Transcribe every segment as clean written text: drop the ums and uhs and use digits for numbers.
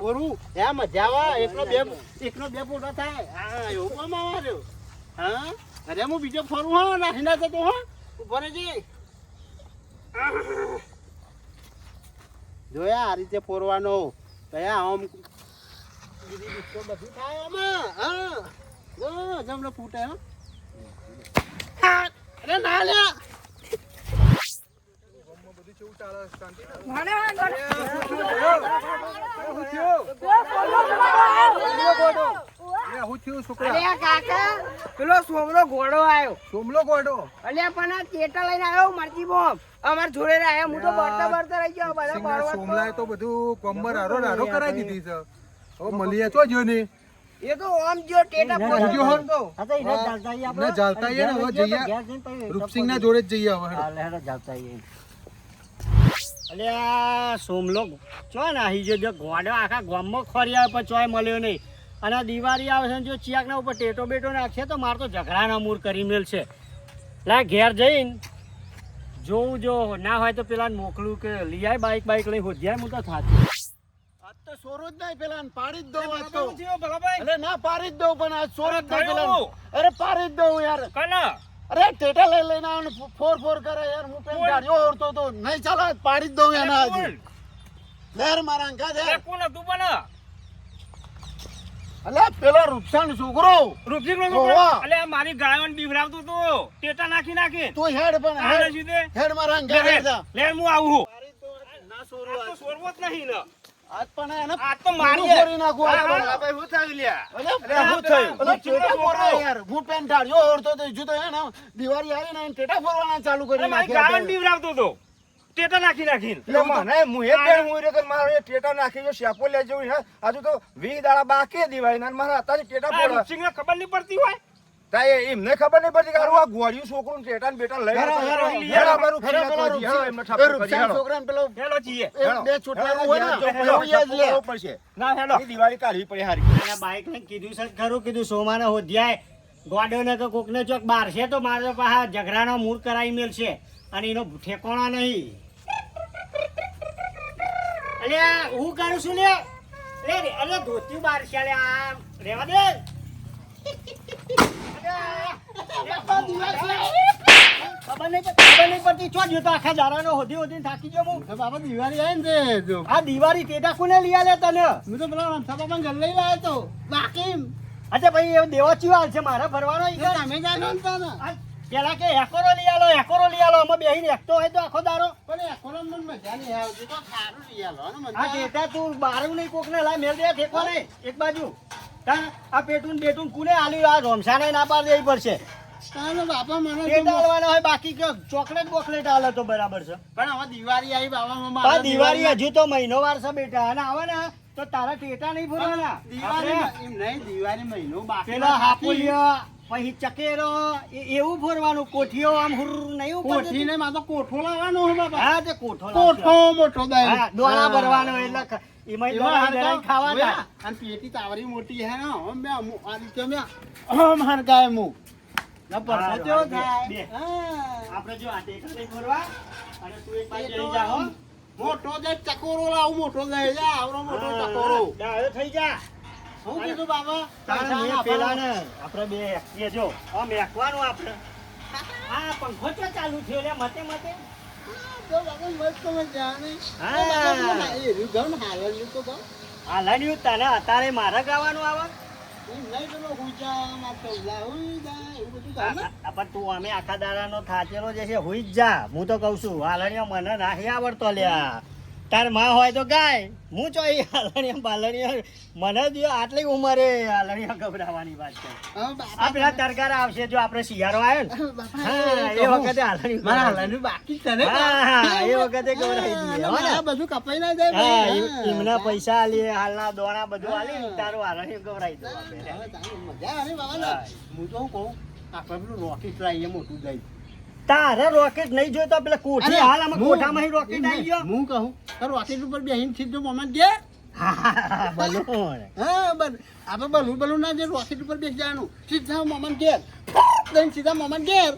ફોરું એ મજા આવે એકનો બે ફોટો થાય હા એવું કોમ આવ્યો હા અરે હું બીજો ફોરું હો નાખી ના જતો હો ઉભો રહેજે જોયા આ રીતે ફોરવાનો કયા આમ બધું થાય આમાં હા જો જમને ફૂટે હા અરે ના લે પેલો સોમલો ઘોડો આવ્યો સોમલો ગોડો અલ્યા પણ આ ટેટા લઈને આવ્યો મરજી બોમ્બ અમાર જોડે આવ્યા હું તો બળતા બળતા રહી ગયો બધા બળવા સોમલાએ તો બધું કોમ્બર હારો કરાવી દીધી છે હવે મળીએ તો જો ને એ તો આમ જો ટેટા જો હો તો હા તો એને ચાલતા આવીએ આપણે ના ચાલતા આવીએ ને હવે જઈએ રૂપસિંહ ના જોડે જ જઈએ હવે હેડો ચાલતા આવીએ અલ્યા સોમલો ચો નાહી જો ગોડો આખા ગામમાં ખોરિયા પર ચોય મળ્યો નહીં અને દિવાળી આવે છે જો ચિયાકના ઉપર ટેટો બેટો નાખશે તો મારે તો ઝઘડાના મૂળ કરી મેલશે લા ઘેર જઈને જોઉં જો ના હોય તો પેલા મોકલું કે લઈ આય બાઈક લઈ હોદ્યાય હું તો થાકી આજ તો સોરો જ નહીં પેલા પાડી જ દઉં આજ તો અરે ના પાડી જ દઉં પણ આજ સોરો જ નહીં પેલા અરે પાડી જ દઉં યાર અરે ટેટા લઈને આવે ફોર કરે યાર હું પેન ગાડીઓ ઓરતો તો નહીં ચાલે પાડી જ દઉં એના આજ લેર મારા અંકા દે કોણ તું પણ અલે પેલો રૂપસાન છોકરો અલે મારી ગાયન બીવરાવતો તો ટેટા નાખી તું હેડ પણ હેડ મારા અંકા દે લે હું આવું ના સોરો આ તો સોરવો જ નહીં ને આજ પણ એને આ તો મારી કરી નાખું આ ભાઈ હું થયું લ્યા અલે હું થયું અલે ટેટા ફોરવા યાર હું પેન ગાડીઓ ઓરતો તો જો તો હે ને દિવાળી આવી ને ટેટા ફોરવાના ચાલુ કરી મારી ગાયન બીવરાવતો તો ટેટા નાખી એટલે મને હું એક બેન હું રે મારો એ ટેટા નાખી જો શેપો લે જેવું હે આજુ તો 20 દાડા બાકી દિવાળી ના મારા અત્યારે ટેટા પોડા સિંગને ખબર નહીં પડતી હોય તાય એમને ખબર નહીં પડતી કે આ ગોળિયું છોકરું ટેટા ને બેટા લઈ છોકરાને પેલો હેલો જીએ બે છોટલાનું હોય ને પડશે ના હેલો દિવાળી કાઢવી પડે હારી બાઈક ને કીધું છે ખરું કીધું સોમાને હોધ્યાય ગોડો ને કે કોકને ચોક બાર છે તો મારે પાછા ઝઘડાનો મૂળ કરાવી મેલશે અને એનો ઠેકોણા નહીં અલ્યા હું કરું છું લે અરે ધોતી બાર છે લે આ રેવા દે ખબર નહીં પડતી ચો જોતો આખા દાડાનો હોધી થાકી ગયો હું બાબા દિવાળી આવી ને આ દિવાળી ટેટા કોને લઈ આલે તને હું તો પેલા રમતા પણ ઘર લઈ લાવ્યો તો બાકી અચ્છા ભાઈ એ દેવા ચિયો હાલ છે મારા ભરવાનો તમે જાણો ને પેલા કે એકોરો લઈ આલો અમે બેહીને એકતો હોય તો આખો દારો પણ એકોરો મને મજા નહીં આવતી તો સારું લઈ આલો ને મને આ ટેટા તું બારું નહીં કોકને લાય મેલ દે ઠેકો નહીં એક બાજુ આ પેટુન બેટુન કુને આલ્યું આ રોમસાને ના પાડ દેવી પડશે બાપા મને હોય બાકી ચોકલેટ બોકલેટ આલે તો બરાબર છે પણ હવે દિવાળી આવી બાબા દિવાળી હજુ તો મહિનો વાર છે બેટા અને આવે ને તો તારા ટેટા નહીં ભરવાના દિવાળી મહિનો બાકી પેલા હાપુલિયા પછી ચકેરો એવું ભરવાનું કોઠીઓ આમ હુર નહીં કોઠી ને માં તો કોઠો લાવવાનો હો બાબા હા તે કોઠો મોટો દઈ હા દોણા ભરવાનો એટલે એમાં દોણા ખાવાના અને પેટી તાવરી મોટી હે ને મે આ રીતે મે માર ગાય મુ ના પરસો કેવો થાય આપણે જો આ ટેકા લઈ ભરવા અને તું એક બાજુ લઈ જા હો મોટો દે ચકોરો લાવ મોટો દે જા આવરો મોટો ચકોરો ડાયો થઈ જા હું કીધું બાબા તારા પેલા ને આપણે બે એકીએ જો આમ એકવાનું આપણે આ પંખો તો ચાલુ થયો લે મતે તો બાબા મસ્ત મજા ને હા એ ગમ હાલલ્યું તો ગમ હાલલ્યું તને અત્યારે મારા ગાવાનું આવે નહીં પેલો હુજા માં તો લાવી દે એવું બધું કામ પણ તું અમે આખા દાડાનો થાચેલો જે છે હુઈ જ જા હું તો કહું છું હાલણીઓ મને નહીં આવડતો લ્યા તાર માં હોય તો ગાય હું ચોઈ હાલણીયા બાલણીયા મને જ આટલી ઉંમરે હાલણીયા ગભરાવાની વાત છે આ પેલા તરકાર આવશે જો આપણે શિયાળો આવ્યો ને હા એ વખતે હાલણી મારા હાલણી બાકી છે ને હા એ વખતે ગભરાઈ દઈએ આ બધું કપાઈ ના જાય હા એમના પૈસા આલી હાલના દોણા બધું આલી તારું હાલણી ગભરાઈ દો મજા આવે બાબા હું તો કહું આપણે પેલું રોકેટ લાવીએ મોટું જઈ તારે રોકેટ નહીં જોઈ તો પેલા કોઠી હાલ આમાં કોઠામાં રોકેટ આવી ગયો હું કહું રોકેટ ઉપર બેહીને સીધો મોમેન્ટ દે હા બલૂન હા આપણે બલૂન ના જે રોકેટ ઉપર બેસી જવાનું સીધા મોમેન્ટ ઘેર દઈને સીધા મોમેન્ટ ઘેર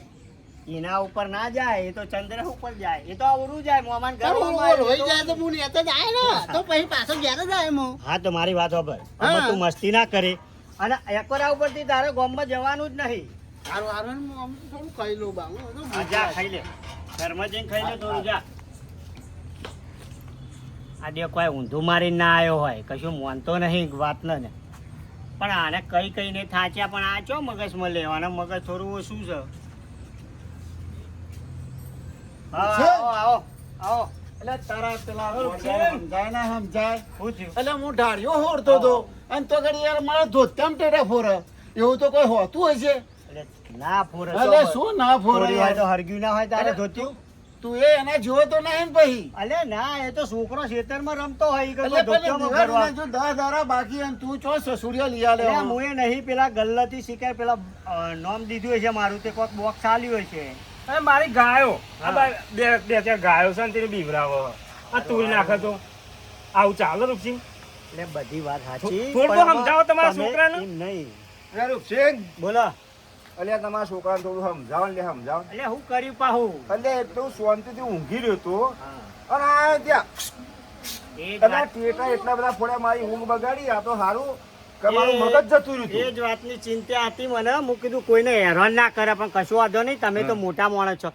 એના ઉપર ના જાય, એ તો ચંદ્ર ઉપર જાય, એ તો અવરું જાય મોમાન ઘર તારું મોમાન. રોઈ જાય તો હું નેતો જ આય ને તો પછી પાછો ઘેર જ આય હું. હા તો મારી વાત સાંભળ. હા. આમાં તું મસ્તી ના કરે અને એકોરા ઉપરથી તારે ગામમાં જવાનું જ નહીં. હારું હારું ને હું આમ થોડું ખાઈ લઉં બા હું તો હા, જા ખાઈ લે, ઘરમાં જઈને ખાઈ લે થોડું, જા. આ દે કોઈ ઊંધું મારીને ના આવ્યો હોય, કશું માનતો નહીં વાતને ને, પણ આને કઈ કઈને થાચ્યા, પણ આ ચો મગજમાં લેવાના, મગજ થોડું ઓછું છે. આવો, આવો, આવો. એટલે તારા પેલા સમજાય સમજાય ના સમજાય. શું થયું? એટલે હું ઢાળિયો હોરતો હતો અને તો ઘડી યાર મારા ધોતામ ટેટા ફોરે એવું તો કોઈ હોતું હોય છે? એટલે ના ફોરે તો એટલે શું ના ફોરે થોડી વાર તો યાર? હરગ્યું ના હોય તારે ધોત્યું. તું એ એના જેવો તો નહીં ને પછી. અલે ના, એ તો છોકરો ખેતરમાં રમતો હોય, ઈ એટલે કઈ પેલી ધોતિયામાં દિવાળીના ફરવા. જો 10 દાડા બાકી અને તું ચો સસુરિયા લઈ આલે એટલે મુએ નહીં પેલા ગલ્લાથી શિકાર પેલા નામ દીધું હશે મારું, તે કોઈક બોક્સ ચાલ્યું હશે. અરે મારી ગાયો હા. આ બે ચાર ગાયો છે ને તેને બીવરાવો આ તું નાખે તો આવું ચાલો રૂપસિંહ એટલે બધી વાત સાચી. થોડું પણ સમજાવો તમારા તમે છોકરાને. એમ નહીં. અરે રૂપસિંહ, બોલો. અલ્યા તમારા છોકરાને થોડું સમજાવો ને સમજાવો. એટલે હું કર્યું પાહું? એટલે એટલું શાંતિથી ઊંઘી રહ્યો તો હા. અને આ ત્યાં એ જ એટલે વાત- ટેટા એટલા બધા ફોડ્યા, મારી ઊંઘ બગાડી. આ તો સારું કે મારું એ- મગજ જતું રહ્યું એ હતું. જ વાતની ચિંતા હતી મને. હું કીધું કોઈને હેરાન ના કરે, પણ કશું વાંધો નહીં, તમે તો મોટા માણસ છો,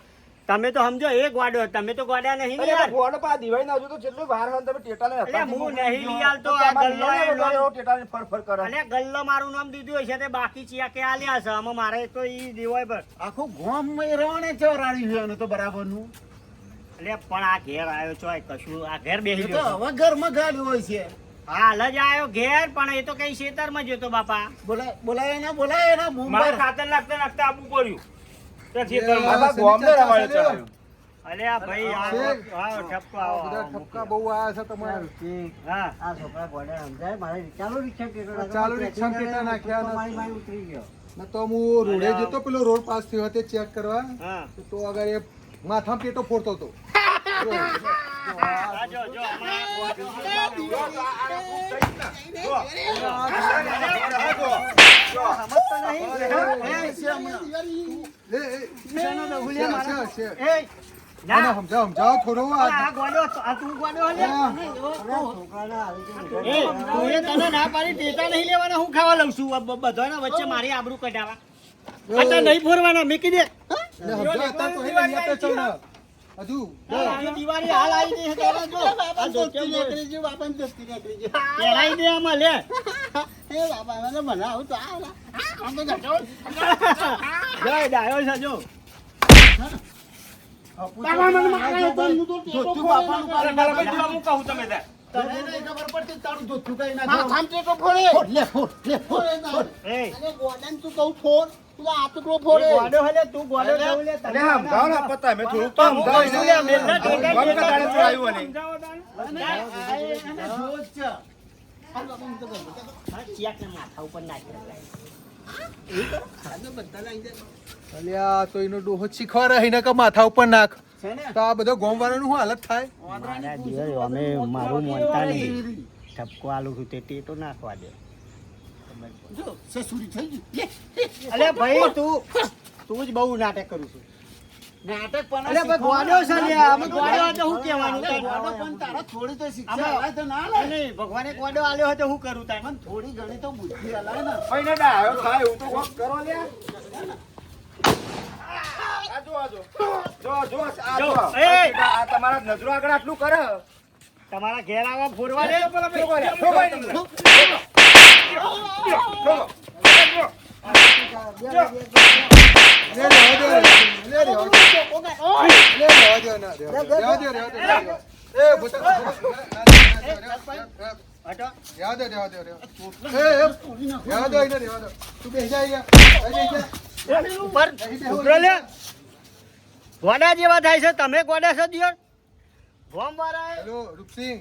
તમે તો સમજો. એ ગોડો, તમે તો ગોડા નહીં ને અરે આ યાર. ફોડ પા દિવાળીના હજુ તો કેટલું વાર હોય ને તમે ટેટાને અલ્યા, હતાથી હું મોકલી નહીં દીધો. લઈ આલતો, તો આ તમારે ગલ્લો લઈ એનો- આવ્યો ટેટાને ફર કરે. અને ગલ્લો મારું નામ દીધું હશે તે બાકી ચિયા કે આલ્યા છે, આમાં મારે તો ઈ દેવાય બસ. આખું ગોમ રવાણે ચોરાડી છે અને તો બરાબર નું એટલે પણ આ ઘેર આવ્યો છો, કશું આ ઘેર બેસી એ તો ગયો. હવે ઘરમાં ગાલ્યું હોય છે. હાલ જ આવ્યો ઘેર, પણ એ તો કઈ ખેતરમાં જતો બાપા. બોલાય ના મારા મુંબઈ ખાતર નાખતા નાખતા આપવું પડ્યું ત્યાં ખેતરમાં. આખા ગામને રમાડે ચડાવ્યું. અલે આ ભાઈ આવો, આવો, ઠપકો આવો, આવો, મૂકી. બહુ આયા છે તમારે હા. આ છોકરા ગોડા સમજાય મારે ચાલુ રિક્ષા ટેટો ચાલુ રિક્ષામાં ટેટા નાખ્યા ને. મારી મારી ઉતરી ગયો. ને તો હું રોડે જતો પેલો રોડ પાસ થયો તે ચેક કરવા હા. તો આગળ એ માથામાં પેટો ફોડતો હતો. આ જો, જો, અમારા સમજતો નહીં. એ, શેનો દહુલિયા મારા? છે. એ, ના. મને સમજાવો થોડો આ ગોડો, આ તું ગોડો હલે? એ, તું એ તને ના પાડી ટેટા નહીં લેવાના, હું ખાવા લઉં છું? બધાના વચ્ચે મારી આબરૂ કઢાવા. આટલા નહીં ફોરવાના, મૂકી દે. ને સમજાવો અત્યારે તો હે નહીં આપે છો ને. હજુ હજુ દિવાળી હાલ આવી ગઈ છે, ત્યારે જો. આ ધોતિયો બોલ. બાપાની દોસ્તી નીકળી ગઈ. પહેરાઈ દે આમાં, લે. એ બાપા મને બનાવું તો આ આમ તો જતો. જય ડાયો છે, જો. બાપા મને મારે તો હું તો ટેટો બાપાનું અરે મારા ભાઈ હું કહું તમે તાર. તને નહીં ખબર પડતી તારું ધોતું કઈ ના માથામાં ટેટો ફોડે. લે ફોડ ફોડ. એ, અરે ગોડાને તું કહું ફોડ. તું આ ટુકડો એ ફોડે. ગોડો હલે, તું ગોડો થવું લે, તને અરે સમજાવો ને પતા મેં થોડુંક તો હું સમજાવો કહું છું લે, મેલના ટેટા ગમે ટેટા તારે તો આવ્યું નહીં. સમજાવો તારે. અને આ એને જોજ છે. આ બાપાનું તો ગમે. હા, ચિયાકને માથા ઉપર નાખી દે. આજે બધા લઈ જાય. અલ્યા તો એનો ડોહો શીખવા રહી ને કે માથા ઉપર નાખ છે ને? તો આ બધો ગોમ વાળાનું શું હાલત થાય? મારા દિવસ અમે મારું માનતા નહીં. ઠપકો આલું છું તે ટેટો નાખવા દે. જો સસુરી થઈ ગઈ. લે. અલે ભાઈ, તું જ બહુ નાટક કરું છું. નાટક પણ અલે ભાઈ, ગોડો છે લે, અમે ગોડો હતો, હું કહેવાનું તારે? ગોડો પણ તારા થોડી તો શિક્ષા આમાં- આલાય તો ના આલાય. નહીં, ભગવાને ગોડો આલ્યો હોય તો હું કરું તારે? પણ થોડી ઘણી તો બુદ્ધિ આલાય ને. ભાઈને ડાયો થાય એવું તો કોક કરો લ્યા. આ જો, આ જો. જો, જો, આ જો, જો. એ! આ તમારા નજરો આગળ આટલું કરે. તમારા ઘેર આવવા ફોરવા દે. ઠોકો લ્યા, ઠોકો એને. ઠોકો. લે રહેવા દો, લે રહેવા દો. લે રહેવા દો ના, રહેવા દો, રહેવા દો, રહેવા દો. એ ભૂતા, હટો. રહેવા દો, રહેવા દો, રહેવા દો. રહેવા દો એને, રહેવા દો. તું બેસી જા અહીંયા. બેસી જા. ઉપર ઉપર લે. ગોડા જેવા થાય છે, તમે ગોડા છો દિયોર? ગોમ વાળાએ હેલો રૂપસિંહ,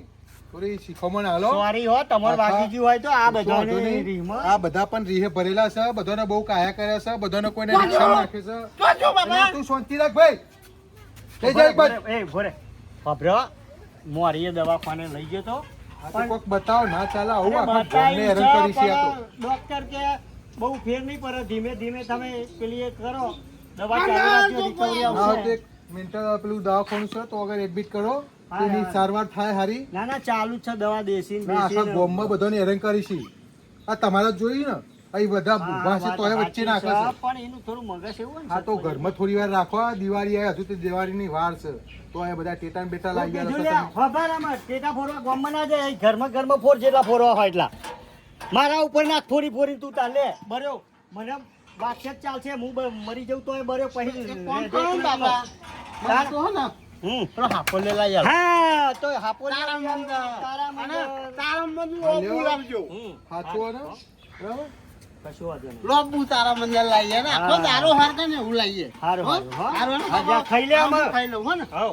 થોડી શીખવણ હાલો. સોરી હો, તમારે વાગી ગયું હોય તો આ વાંધો બધાને નહીં. રીહમાં. આ બધા પણ રીહે ભરેલા છે, બધાને બહુ કાયા કર્યા છે, બધાને કોઈને રિક્ષામાં નાખે છે. એટલે તું શાંતિ રાખ ભાઈ. થઈ જાય ભાઈ. એ ભોરે ભભરો મોરીએ દવાખાને લઈ ગયો તો આ તો કોક બતાવો ના ચાલે આવું અરે આખા ગામને બતાવ્યું હેરાન છે, કરી છે આ તો. પણ ડોક્ટર કે બહુ ફેર નહીં પડે, ધીમે ધીમે તમે પેલી એ કરો દવા ચાલુ રાખજો, recovery હા, આવશે. તો એક mental પેલું દવાખાનું છે તો આગળ એડમિટ કરો હા, તેની હા. સારવાર થાય હારી ના ના ચાલુ જ છે દવા દેશી ને ના આખા દેશી ને. ગામમાં બધાને હેરાન કરી છે આ તમારે જોઈ ને અહીં બધા હા, ભૂભા છે વાત તો વચ્ચે સાચી નાખે છે, છે પણ એનું થોડું મગજ એવું હોય ને આ તો સરપંચ. ઘરમાં થોડી વાર રાખો આ દિવાળી આવે હજુ તો દિવાળીની વાર છે તો અહીંયા બધા ટેટા ને બેટા હું લાગી કીધું ગયા લ્યા, ખબર આમાં ટેટા ફોરવા ગામમાં ના જાય, અહીં ઘરમાં ફોર જેટલા ફોરવા હોય એટલા. મારા ઉપર નાખ ફોરી ફોરી તું તાર લે બર્યો મને વાક્ય જ ચાલશે હું મરી જઉં તોય બર્યો પછી હા તો હાપો તારા સાચું ને બરાબર કશું વાંધો નહીં. લોબુ તારા મંદિર લાવીએ ને આખો હા. દારૂ હારતા ને એવું લાવીએ હારું, હો? હારું, હો. હારું, હો? હા, જા, ખાઈ લે આમાં. ખાઈ લઉં હો ને હઉ.